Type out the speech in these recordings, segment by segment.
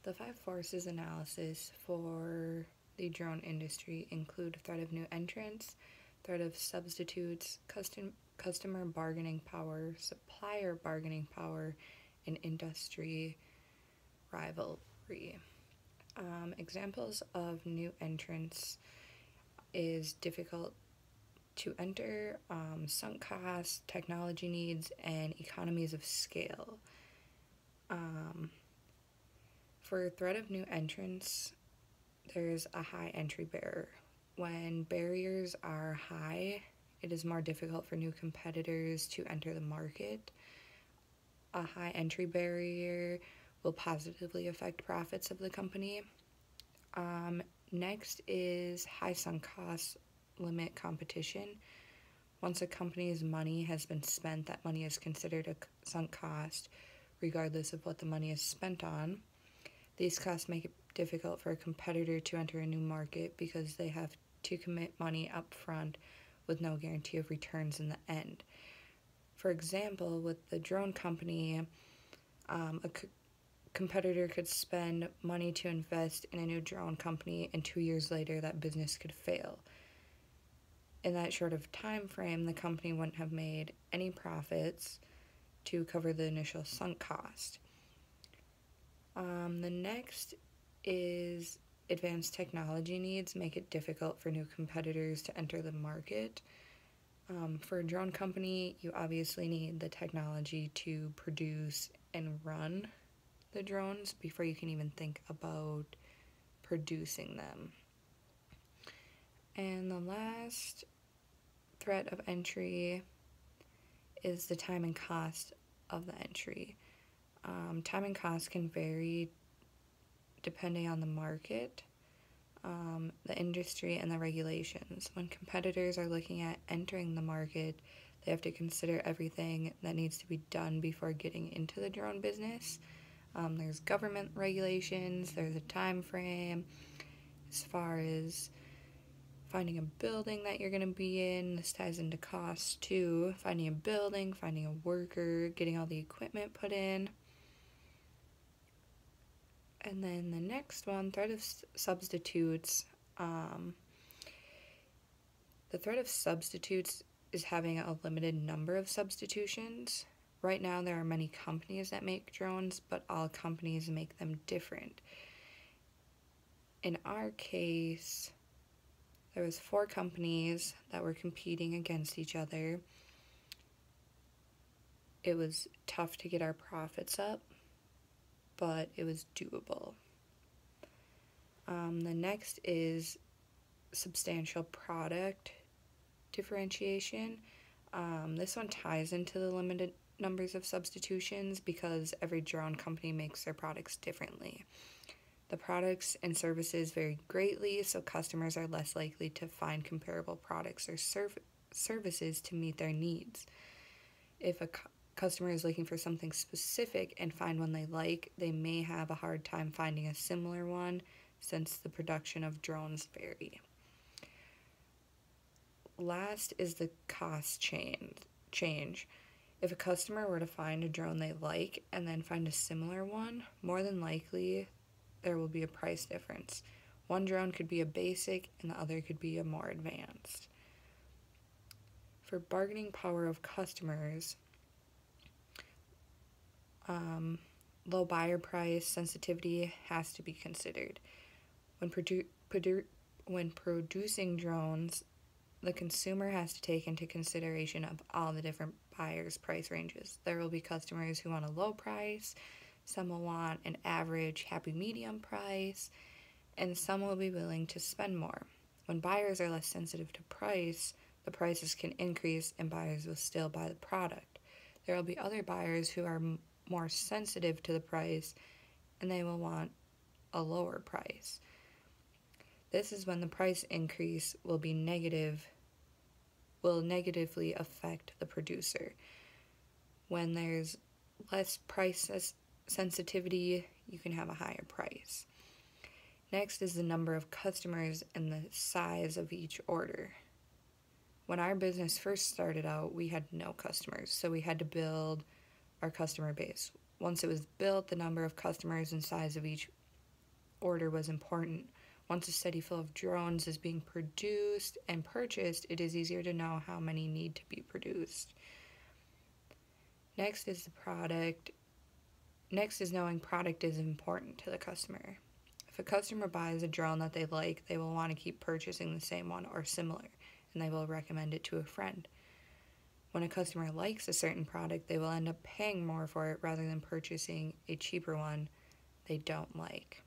The five forces analysis for the drone industry include threat of new entrants, threat of substitutes, customer bargaining power, supplier bargaining power, and industry rivalry. Examples of new entrants is difficult to enter, sunk costs, technology needs, and economies of scale. For threat of new entrants, there's a high entry barrier. When barriers are high, it is more difficult for new competitors to enter the market. A high entry barrier will positively affect profits of the company. Next is high sunk costs limit competition. Once a company's money has been spent, that money is considered a sunk cost, regardless of what the money is spent on. These costs make it difficult for a competitor to enter a new market because they have to commit money up front with no guarantee of returns in the end. For example, with the drone company, a competitor could spend money to invest in a new drone company, and 2 years later that business could fail. In that short of time frame, the company wouldn't have made any profits to cover the initial sunk cost. The next is advanced technology needs make it difficult for new competitors to enter the market. For a drone company, you obviously need the technology to produce and run the drones before you can even think about producing them. And the last threat of entry is the time and cost of the entry. Time and cost can vary depending on the market, the industry, and the regulations. When competitors are looking at entering the market, they have to consider everything that needs to be done before getting into the drone business. There's government regulations, there's a time frame as far as finding a building that you're going to be in. This ties into cost too. Finding a building, finding a worker, getting all the equipment put in. And then the next one, threat of substitutes. The threat of substitutes is having a limited number of substitutions. Right now there are many companies that make drones, but all companies make them different. In our case, there was 4 companies that were competing against each other. It was tough to get our profits up, but it was doable. The next is substantial product differentiation. This one ties into the limited numbers of substitutions because every drone company makes their products differently. The products and services vary greatly, so customers are less likely to find comparable products or services to meet their needs. If a customer is looking for something specific and find one they like, they may have a hard time finding a similar one since the production of drones vary. Last is the cost change. If a customer were to find a drone they like and then find a similar one, more than likely there will be a price difference. One drone could be a basic and the other could be a more advanced. For bargaining power of customers, low buyer price sensitivity has to be considered. When producing drones, the consumer has to take into consideration of all the different buyers' price ranges. There will be customers who want a low price, some will want an average happy medium price, and some will be willing to spend more. When buyers are less sensitive to price, the prices can increase and buyers will still buy the product. There will be other buyers who are more sensitive to the price and they will want a lower price. This is when the price increase will negatively affect the producer. When there's less price sensitivity, you can have a higher price. Next is the number of customers and the size of each order. When our business first started out, we had no customers, so we had to build our customer base. Once it was built, the number of customers and size of each order was important. Once a steady flow of drones is being produced and purchased, it is easier to know how many need to be produced. Next is knowing product is important to the customer. If a customer buys a drone that they like, they will want to keep purchasing the same one or similar, and they will recommend it to a friend. When a customer likes a certain product, they will end up paying more for it rather than purchasing a cheaper one they don't like.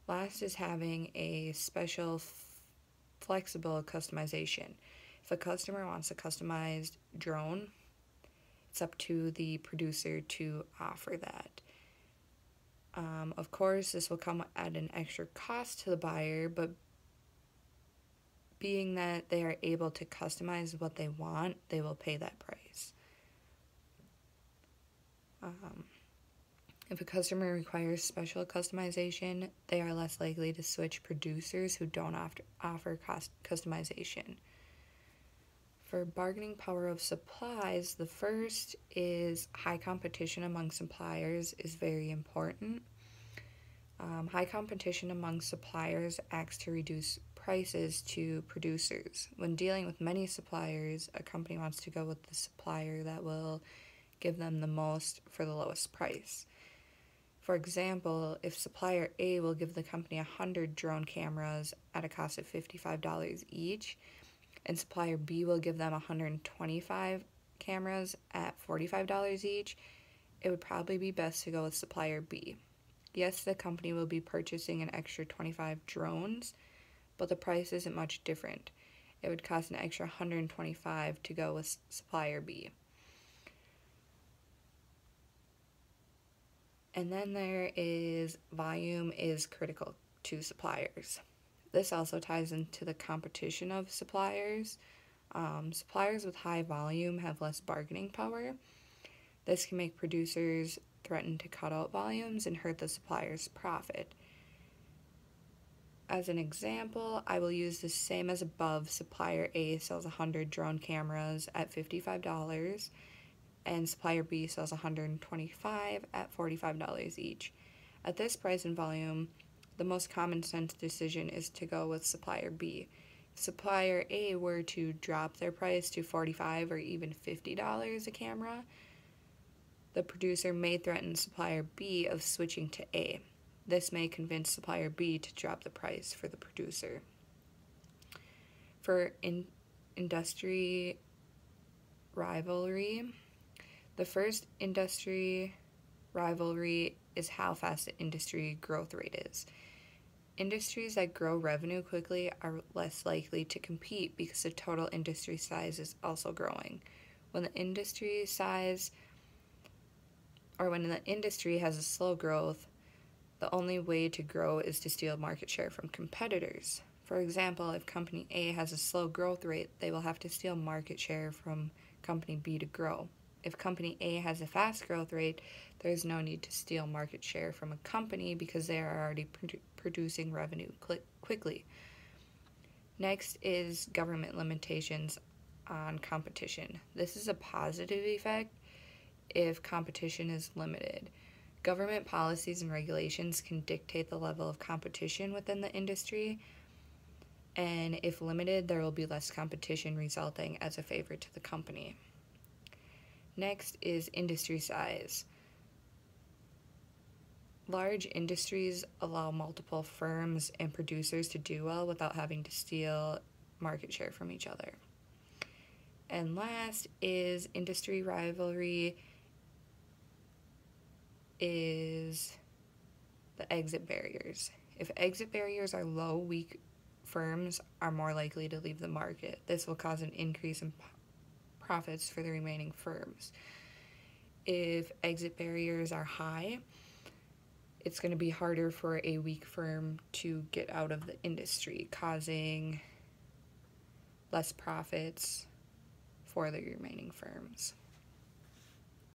Last is having a special flexible customization. If a customer wants a customized drone, it's up to the producer to offer that. Of course, this will come at an extra cost to the buyer, but being that they are able to customize what they want, they will pay that price. If a customer requires special customization, they are less likely to switch producers who don't offer customization. For bargaining power of supplies, the first is high competition among suppliers is very important. High competition among suppliers acts to reduce prices to producers. When dealing with many suppliers, a company wants to go with the supplier that will give them the most for the lowest price. For example, if supplier A will give the company 100 drone cameras at a cost of $55 each, and supplier B will give them 125 cameras at $45 each, it would probably be best to go with supplier B. Yes, the company will be purchasing an extra 25 drones, but the price isn't much different. It would cost an extra 125 to go with supplier B. And then there is volume is critical to suppliers. This also ties into the competition of suppliers. Suppliers with high volume have less bargaining power. This can make producers threaten to cut out volumes and hurt the supplier's profit. As an example, I will use the same as above. Supplier A sells 100 drone cameras at $55, and supplier B sells 125 at $45 each. At this price and volume, the most common sense decision is to go with supplier B. If supplier A were to drop their price to $45 or even $50 a camera, the producer may threaten supplier B of switching to A. This may convince supplier B to drop the price for the producer. For industry rivalry, the first industry rivalry is how fast the industry growth rate is. Industries that grow revenue quickly are less likely to compete because the total industry size is also growing. When the industry has a slow growth, the only way to grow is to steal market share from competitors. For example, if company A has a slow growth rate, they will have to steal market share from company B to grow. If company A has a fast growth rate, there is no need to steal market share from a company because they are already producing revenue quickly. Next is government limitations on competition. This is a positive effect if competition is limited. Government policies and regulations can dictate the level of competition within the industry, and if limited, there will be less competition, resulting as a favor to the company. Next is industry size. Large industries allow multiple firms and producers to do well without having to steal market share from each other. And last is industry rivalry is the exit barriers. If exit barriers are low, weak firms are more likely to leave the market. This will cause an increase in profits for the remaining firms. If exit barriers are high, it's going to be harder for a weak firm to get out of the industry, causing less profits for the remaining firms.